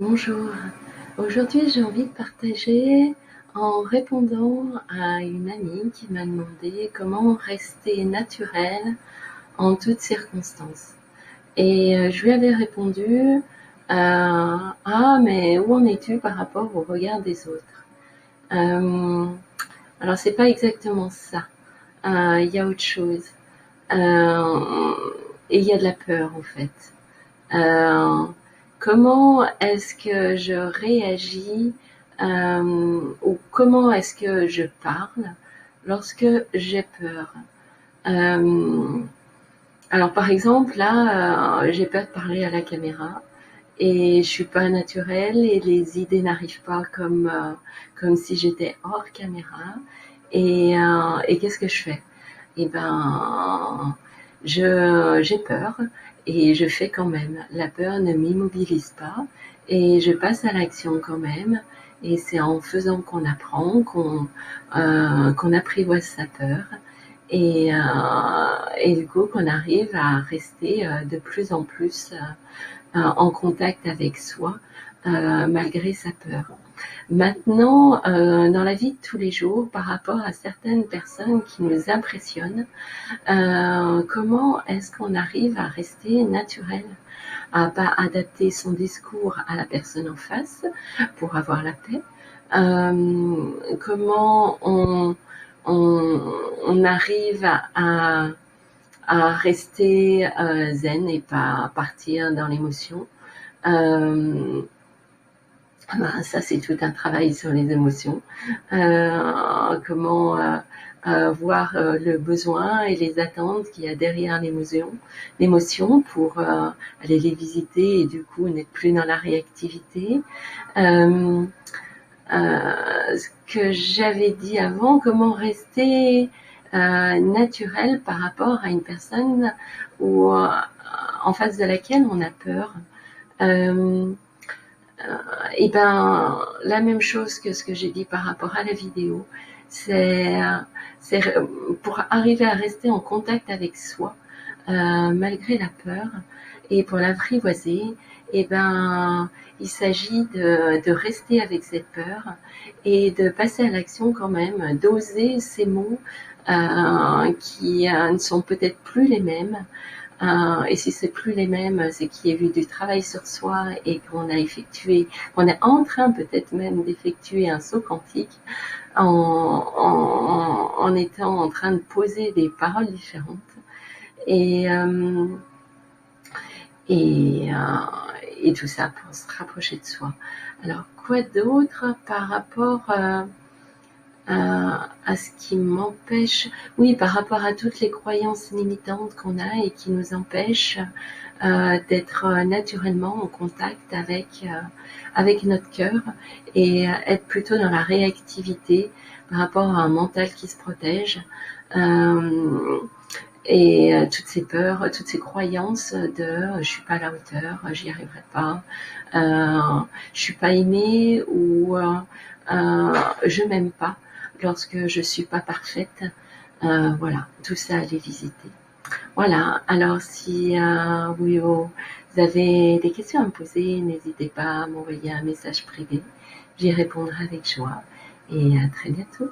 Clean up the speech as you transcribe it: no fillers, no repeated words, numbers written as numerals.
Bonjour. Aujourd'hui, j'ai envie de partager en répondant à une amie qui m'a demandé comment rester naturelle en toutes circonstances. Et je lui avais répondu, ah, mais où en es-tu par rapport au regard des autres? Euh, alors, c'est pas exactement ça. Il y a autre chose. Euh, et il y a de la peur, en fait. Euh, Comment est-ce que je réagis ou comment est-ce que je parle lorsque j'ai peur? Euh, alors par exemple là, j'ai peur de parler à la caméra et je suis pas naturelle et les idées n'arrivent pas comme si j'étais hors caméra et qu'est-ce que je fais? Eh ben, j'ai peur et je fais quand même. La peur ne m'immobilise pas et je passe à l'action quand même. Et c'est en faisant qu'on apprend, qu'on apprivoise sa peur et du coup qu'on arrive à rester de plus en plus en contact avec soi malgré sa peur. Maintenant, dans la vie de tous les jours, par rapport à certaines personnes qui nous impressionnent, comment est-ce qu'on arrive à rester naturel, à pas adapter son discours à la personne en face pour avoir la paix? Comment on arrive à rester zen et pas partir dans l'émotion? Euh, Ça, c'est tout un travail sur les émotions. Comment voir le besoin et les attentes qu'il y a derrière l'émotion pour aller les visiter et du coup n'être plus dans la réactivité. Euh, Ce que j'avais dit avant, comment rester naturel par rapport à une personne ou en face de laquelle on a peur. Euh, et ben, la même chose que ce que j'ai dit par rapport à la vidéo, c'est c'est pour arriver à rester en contact avec soi malgré la peur et pour l'apprivoiser, et ben il s'agit de rester avec cette peur et de passer à l'action quand même, d'oser ces mots qui ne sont peut-être plus les mêmes. Et si c'est plus les mêmes, c'est qu'il y a eu du travail sur soi et qu'on est en train peut-être même d'effectuer un saut quantique en étant en train de poser des paroles différentes. Et, euh, et, et tout ça pour se rapprocher de soi. Alors, quoi d'autre par rapport à ce qui m'empêche, oui, par rapport à toutes les croyances limitantes qu'on a et qui nous empêchent d'être naturellement en contact avec notre cœur et être plutôt dans la réactivité par rapport à un mental qui se protège. Euh, toutes ces peurs, toutes ces croyances de je suis pas à la hauteur, j'y arriverai pas, je suis pas aimée ou je m'aime pas lorsque je suis pas parfaite. Voilà, tout ça à les visiter. Voilà, alors si vous avez des questions à me poser, n'hésitez pas à m'envoyer un message privé. J'y répondrai avec joie et à très bientôt.